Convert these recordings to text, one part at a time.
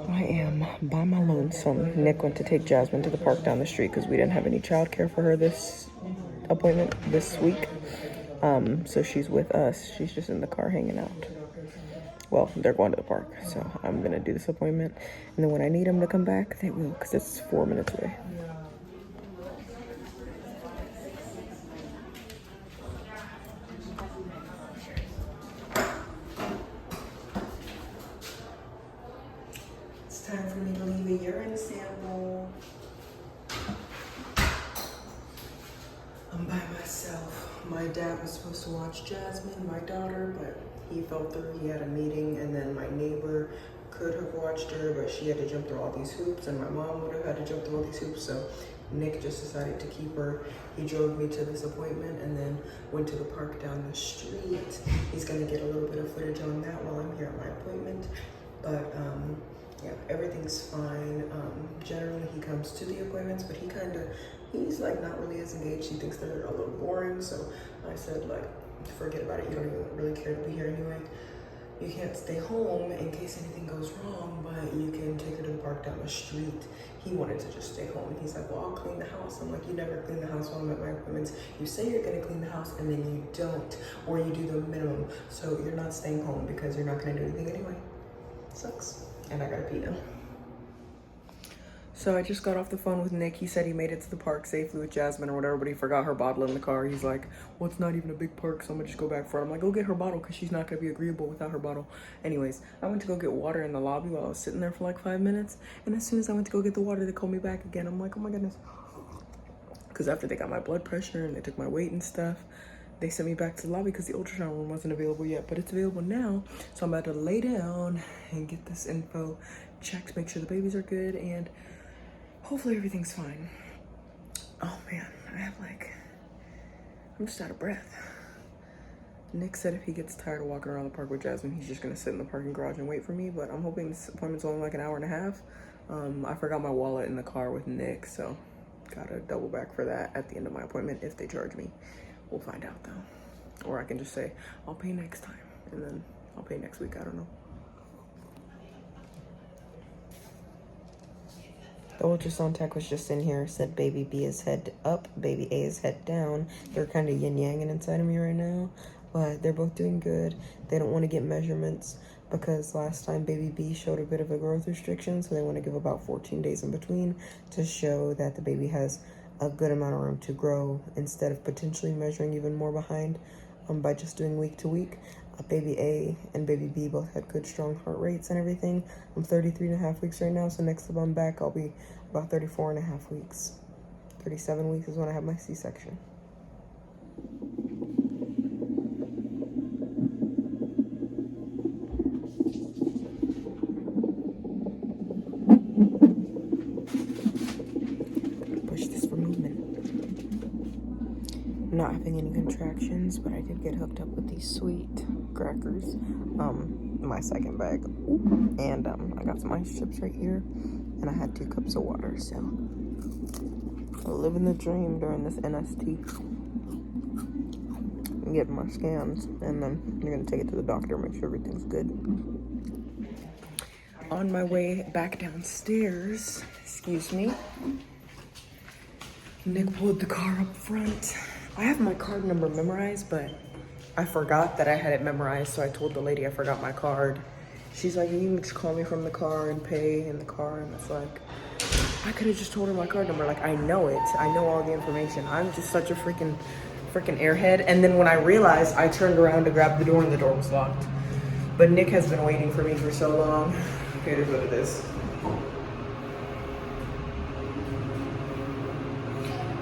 I am by my lonesome. Nick went to take Jasmine to the park down the street because we didn't have any childcare for her this appointment this week. So she's with us. She's just in the car hanging out. Well, they're going to the park, so I'm gonna do this appointment. And then when I need them to come back, they will, because it's 4 minutes away. It's time for me to leave a urine sample. I'm by myself. My dad was supposed to watch Jasmine, my daughter, but he fell through. He had a meeting, and then my neighbor could have watched her, but she had to jump through all these hoops, and my mom would have had to jump through all these hoops, so Nick just decided to keep her. He drove me to this appointment and then went to the park down the street. He's gonna get a little bit of footage on that while I'm here at my appointment, but yeah, everything's fine. Generally he comes to the appointments, but he's like not really as engaged. He thinks they're a little boring, so I said, like, forget about it. You don't even really care to be here anyway. You can't stay home in case anything goes wrong, but you can take her to the park down the street. He wanted to just stay home. He's like, well, I'll clean the house. I'm like, you never clean the house while I'm at my appointments. You say you're gonna clean the house and then you don't, or you do the minimum. So you're not staying home because you're not gonna do anything anyway. Sucks. And I gotta pee now. So I just got off the phone with Nick. He said he made it to the park safely with Jasmine or whatever, but he forgot her bottle in the car. He's like, well, it's not even a big park, so I'm gonna just go back for it. I'm like, go get her bottle, because she's not gonna be agreeable without her bottle. Anyways, I went to go get water in the lobby while I was sitting there for like 5 minutes. And as soon as I went to go get the water, they called me back again. I'm like, oh my goodness. Because after they got my blood pressure and they took my weight and stuff, they sent me back to the lobby because the ultrasound room wasn't available yet, but it's available now. So I'm about to lay down and get this info checked, make sure the babies are good, and hopefully everything's fine. Oh man, I'm just out of breath. Nick said if he gets tired of walking around the park with Jasmine, he's just gonna sit in the parking garage and wait for me, but I'm hoping this appointment's only like an hour and a half. I forgot my wallet in the car with Nick, so gotta double back for that at the end of my appointment if they charge me. We'll find out though. Or I can just say, I'll pay next time, and then I'll pay next week, I don't know. The ultrasound tech was just in here, said baby B is head up, baby A is head down. They're kind of yin-yanging inside of me right now, but they're both doing good. They don't want to get measurements because last time baby B showed a bit of a growth restriction, so they want to give about 14 days in between to show that the baby has a good amount of room to grow instead of potentially measuring even more behind by just doing week to week. Baby A and baby B both had good strong heart rates and everything. I'm 33.5 weeks right now, so next time I'm back I'll be about 34.5 weeks. 37 weeks is when I have my C-section. Push this for movement. I'm not having any contractions, but I did get hooked up with these sweet crackers, my second bag. Ooh. And I got some ice chips right here, and I had 2 cups of water, so living the dream during this NST. I'm getting my scans, and then you're gonna take it to the doctor, make sure everything's good. On my way back downstairs, excuse me, Nick pulled the car up front. I have my card number memorized, but I forgot that I had it memorized, so I told the lady I forgot my card. She's like, you can just call me from the car and pay in the car, and it's like, I could have just told her my card number. Like, I know it. I know all the information. I'm just such a freaking airhead. And then when I realized, I turned around to grab the door, and the door was locked. But Nick has been waiting for me for so long. Okay, here's what it is.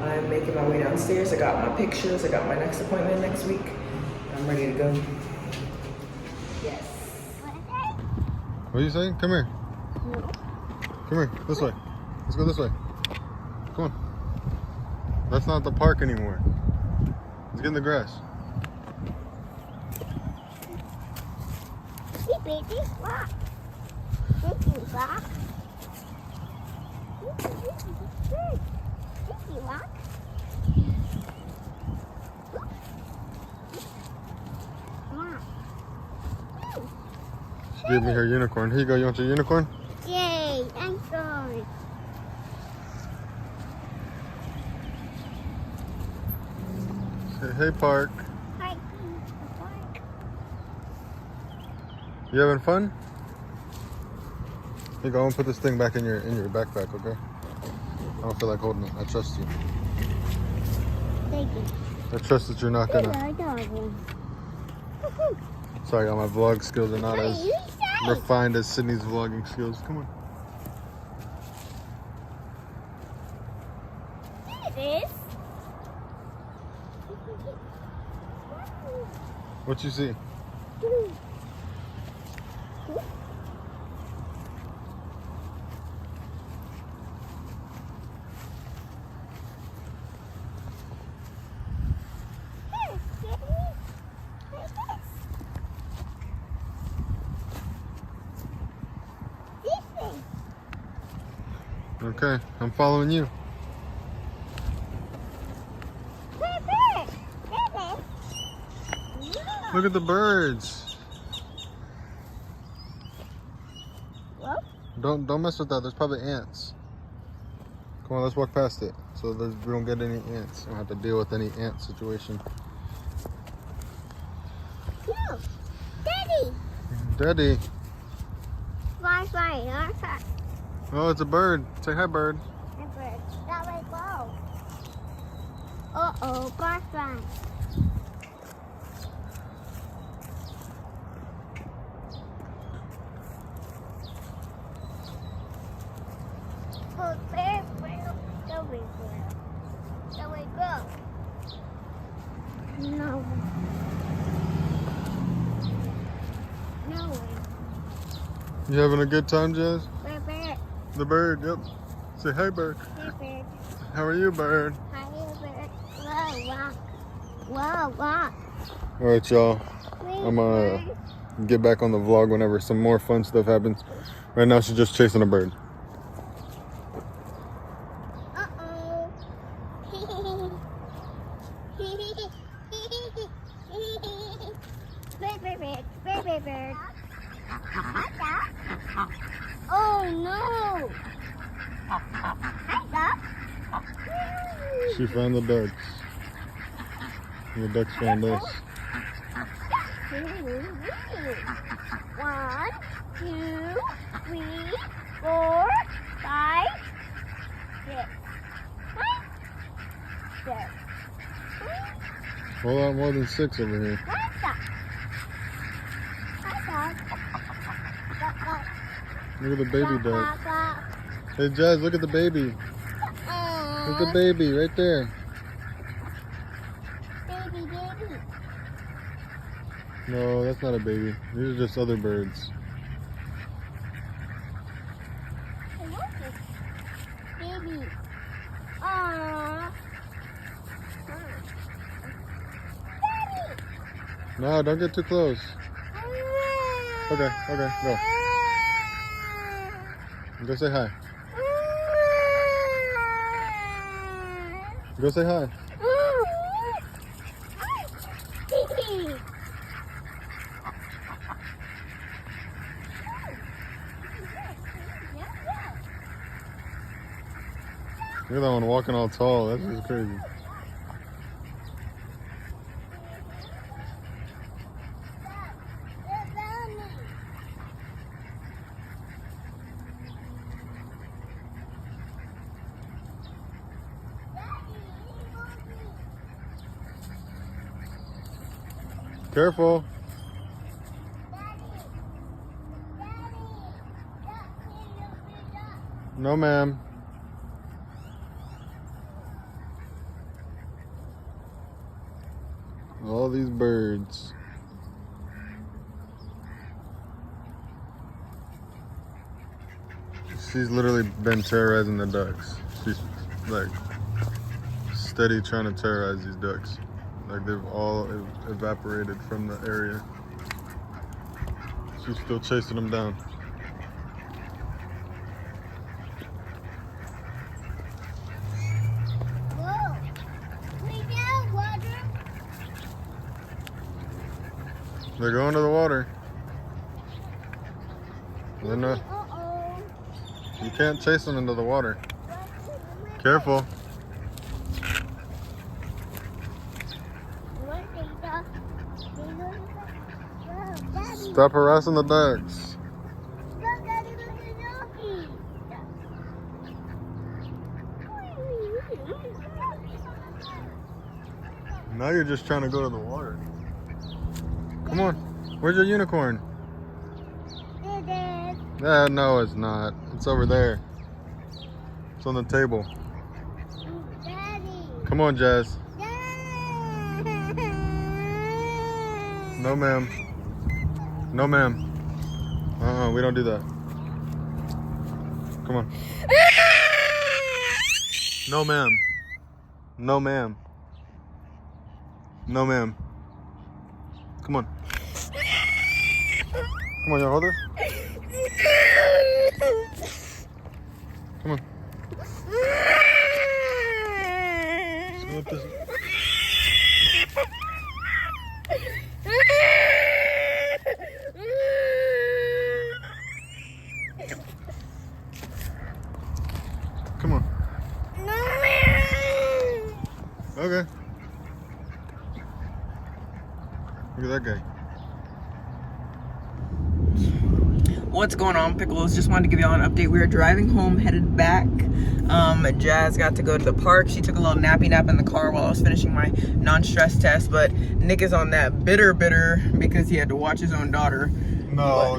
I'm making my way downstairs. I got my pictures. I got my next appointment next week. I'm ready to go. Yes. What are you saying? Come here. Come here. This way. Let's go this way. Come on. That's not the park anymore. Let's get in the grass. Hey, baby. Walk. Thank you, walk. Good. Thank you, walk. Come on. Give me her unicorn. Here you go. You want your unicorn? Yay, I'm going. Say, hey, Park. Hi. You having fun? Here you go. I'm gonna put this thing back in your backpack, okay? I don't feel like holding it. I trust you. Thank you. I trust that you're not gonna. Sorry, my vlog skills are not as refined as Sydney's vlogging skills. Come on. It is. What you see? Okay, I'm following you. Look at the birds. What? Don't mess with that. There's probably ants. Come on, let's walk past it so we don't get any ants. I don't have to deal with any ant situation. No. Daddy. Daddy. Fly. Oh, it's a bird. Say hi, bird. That way go. Uh-oh, fly. That way go. No. No way. You having a good time, Jazz? Bird. The bird, yep. Say hi, bird. Hey, bird. How are you, bird? Hi, bird. Whoa, walk. All right, y'all. I'm gonna get back on the vlog whenever some more fun stuff happens. Right now, she's just chasing a bird. Uh-oh. Bird. Oh, no. She found the ducks. And the ducks found us. 1, 2, 3, 4, 5, 6. There. A whole lot more than 6 over here. Look at the baby duck. Hey, Jazz, look at the baby. Look at the baby right there. Baby. No, that's not a baby. These are just other birds. Baby. Aww. No, don't get too close. Okay, go. Go say hi. Go say hi. Look at that one walking all tall. That's just crazy. Careful. No, ma'am. All these birds. She's literally been terrorizing the ducks. She's like steady trying to terrorize these ducks. Like they've all evaporated from the area. She's still chasing them down. Whoa. We got water. They're going to the water. They're not, Uh-oh. you can't chase them into the water. Careful. Stop harassing the ducks. Now you're just trying to go to the water. Come on. Where's your unicorn? No, it's not. It's over there. It's on the table. Daddy. Come on, Jazz. No, ma'am. No, ma'am. We don't do that. Come on. No, ma'am. No, ma'am. No, ma'am. Come on. Come on, you hold her. Come on. Let's go up this. Come on. Okay. Look at that guy. What's going on, Pickles? Just wanted to give y'all an update. We are driving home, headed back. Jazz got to go to the park. She took a little nappy nap in the car while I was finishing my non-stress test, but Nick is on that bitter because he had to watch his own daughter. No.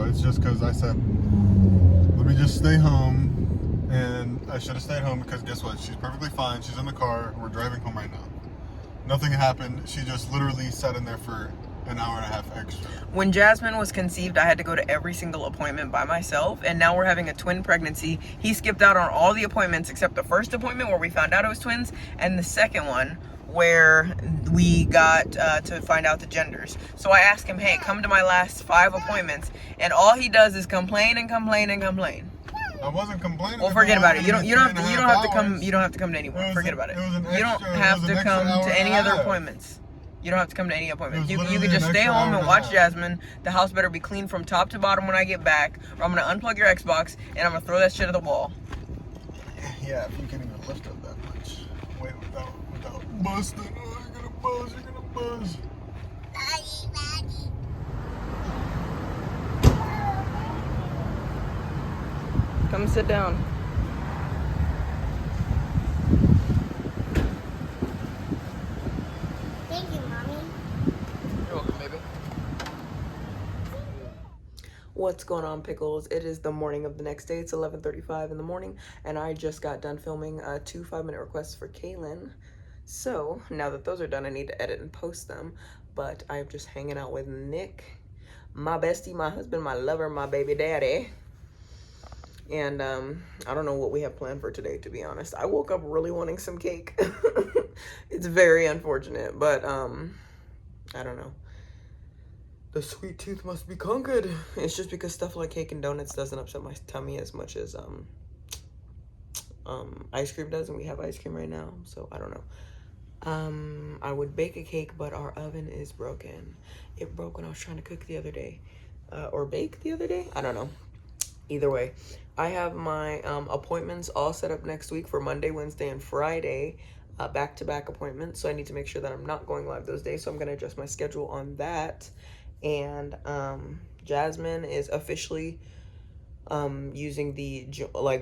It's just because I said, let me just stay home. And I should have stayed home because guess what? She's perfectly fine. She's in the car. We're driving home right now. Nothing happened. She just literally sat in there for an hour and a half extra. When Jasmine was conceived, I had to go to every single appointment by myself, and now we're having a twin pregnancy. He skipped out on all the appointments except the first appointment where we found out it was twins, and the second one where we got to find out the genders. So I asked him, hey, come to my last 5 appointments, and all he does is complain and complain and complain. I wasn't complaining. Well, forget about it. You don't have to come. You don't have to come to anyone. Forget about it. You don't have to come to any other appointments. You don't have to come to any appointments. You could just stay home and watch Jasmine. The house better be clean from top to bottom when I get back, or I'm gonna unplug your Xbox and I'm gonna throw that shit at the wall. Yeah, if you can even lift up that much. Wait, without busting. Oh, you're gonna buzz. Come sit down. Thank you, Mommy. You're welcome, baby. What's going on, Pickles? It is the morning of the next day. It's 11:35 in the morning, and I just got done filming 2 5-minute requests for Kaylin. So now that those are done, I need to edit and post them. But I'm just hanging out with Nick, my bestie, my husband, my lover, my baby daddy. And I don't know what we have planned for today, to be honest. I woke up really wanting some cake. It's very unfortunate, but I don't know. The sweet tooth must be conquered. It's just because stuff like cake and donuts doesn't upset my tummy as much as ice cream does, and we have ice cream right now, so I don't know. I would bake a cake, but our oven is broken. It broke when I was trying to cook the other day, or bake the other day. I don't know. Either way, I have my appointments all set up next week for Monday, Wednesday, and Friday, back-to-back appointments. So I need to make sure that I'm not going live those days. So I'm going to adjust my schedule on that. And Jasmine is officially using the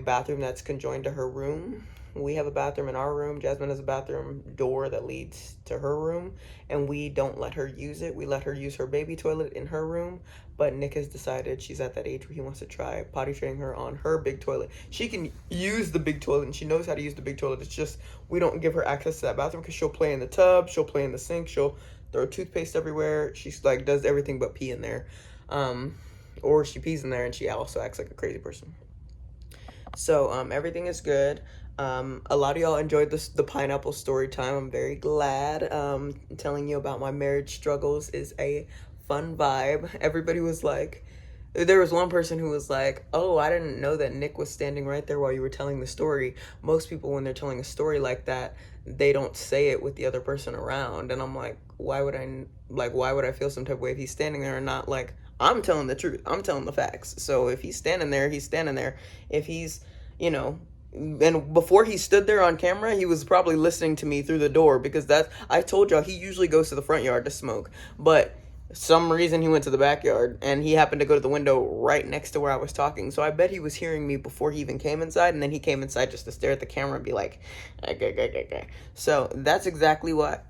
bathroom that's conjoined to her room. We have a bathroom in our room. Jasmine has a bathroom door that leads to her room, and we don't let her use it. We let her use her baby toilet in her room, but Nick has decided she's at that age where he wants to try potty training her on her big toilet. She can use the big toilet, and she knows how to use the big toilet. It's just we don't give her access to that bathroom because she'll play in the tub, she'll play in the sink, she'll throw toothpaste everywhere. She's does everything but pee in there, or she pees in there, and she also acts like a crazy person. So everything is good. A lot of y'all enjoyed the pineapple story time. I'm very glad. Telling you about my marriage struggles is a fun vibe. Everybody was like, there was one person who was like, oh, I didn't know that Nick was standing right there while you were telling the story. Most people, when they're telling a story like that, they don't say it with the other person around. And I'm like, why would I feel some type of way if he's standing there and not like, I'm telling the truth. I'm telling the facts. So if he's standing there, he's standing there. If he's, you know, and before he stood there on camera, he was probably listening to me through the door, because I told y'all he usually goes to the front yard to smoke, but some reason he went to the backyard, and he happened to go to the window right next to where I was talking. So I bet he was hearing me before he even came inside, and then he came inside just to stare at the camera and be like, okay. So that's exactly why.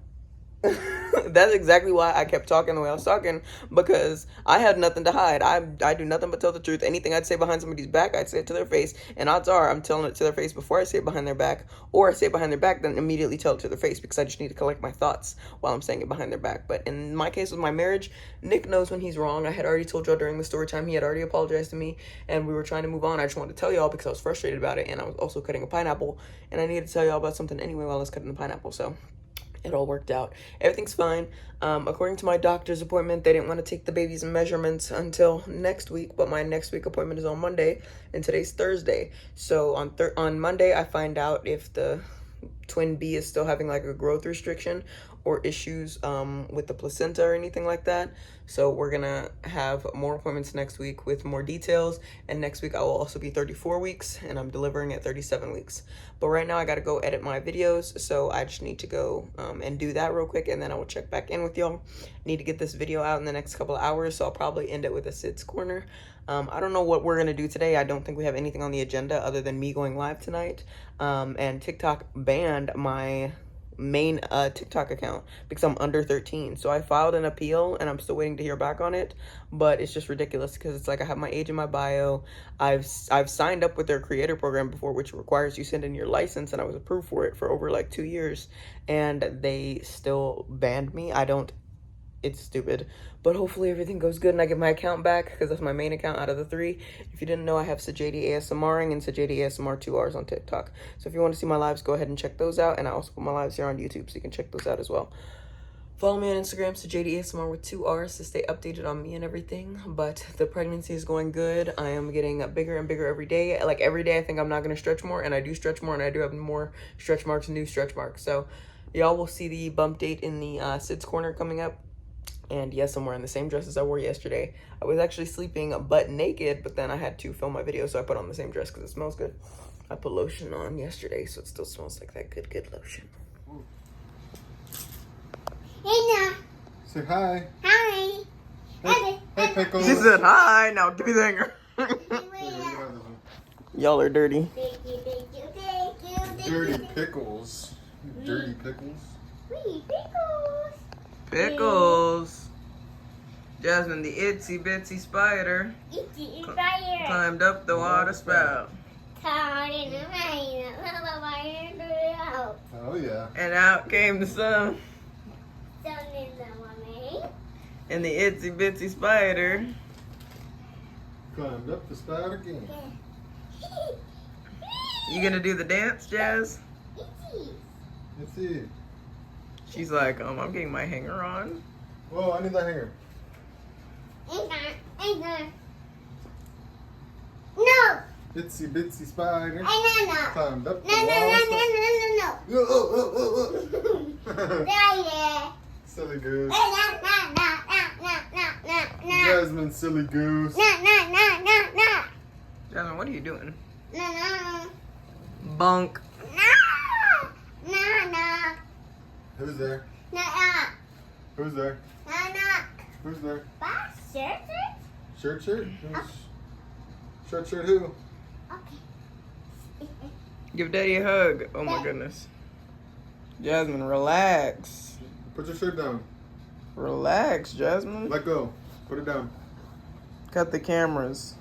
That's exactly why I kept talking the way I was talking, because I had nothing to hide. I do nothing but tell the truth. Anything I'd say behind somebody's back, I'd say it to their face, and odds are I'm telling it to their face before I say it behind their back, or I say it behind their back, then immediately tell it to their face, because I just need to collect my thoughts while I'm saying it behind their back. But in my case with my marriage, Nick knows when he's wrong. I had already told y'all during the story time, he had already apologized to me, and we were trying to move on. I just wanted to tell y'all because I was frustrated about it, and I was also cutting a pineapple, and I needed to tell y'all about something anyway while I was cutting the pineapple, so it all worked out. Everything's fine. According to my doctor's appointment, they didn't want to take the baby's measurements until next week, but my next week appointment is on Monday, and today's Thursday. So on Monday, I find out if the twin B is still having like a growth restriction or issues with the placenta or anything like that. So we're gonna have more appointments next week with more details, and next week I will also be 34 weeks, and I'm delivering at 37 weeks. But right now I gotta go edit my videos, so I just need to go and do that real quick, and then I will check back in with y'all. Need to get this video out in the next couple of hours, so I'll probably end it with a Sid's Corner. I don't know what we're gonna do today. I don't think we have anything on the agenda other than me going live tonight. And TikTok banned my main TikTok account because I'm under 13. So I filed an appeal, and I'm still waiting to hear back on it. But it's just ridiculous because it's like I have my age in my bio. I've signed up with their creator program before, which requires you send in your license, and I was approved for it for over like 2 years, and they still banned me. It's stupid, but hopefully everything goes good and I get my account back, because that's my main account out of the 3. If you didn't know, I have Sjiadyasmring and Sjiadyasmr 2 R's on TikTok. So if you want to see my lives, go ahead and check those out, and I also put my lives here on YouTube, so you can check those out as well. Follow me on Instagram, Sjiadyasmr with 2 R's, to stay updated on me and everything. But the pregnancy is going good. I am getting bigger and bigger every day. Like every day I think I'm not going to stretch more, and I do stretch more, and I do have more stretch marks and new stretch marks. So y'all will see the bump date in the Sid's Corner coming up. And yes, I'm wearing the same dress as I wore yesterday. I was actually sleeping butt naked, but then I had to film my video, so I put on the same dress because it smells good. I put lotion on yesterday, so it still smells like that good lotion. Hey, now. Say hi. Hi. Hey, Pickles. She said hi. Now give me the hanger. Y'all are dirty. Dirty pickles. Dirty pickles. Pickles. Jasmine, the itsy bitsy spider, climbed up the water spout. Oh yeah. And out came the sun. And the itsy bitsy spider Climbed up the spout again. You gonna do the dance, Jazz? Let's see. She's like, I'm getting my hanger on. Whoa, I need that hanger. No. Itsy bitsy spider No. climbed up the No. wall. Daddy. Silly goose. No. Jasmine, silly goose. Jasmine, what are you doing? No. Bunk. No. Who's there? No. Who's there? No. Who's there? Bastard. Shirt? Shirt who? Okay. Give Daddy a hug. Oh my goodness. Jasmine, relax. Put your shirt down. Relax, Jasmine. Let go. Put it down. Cut the cameras.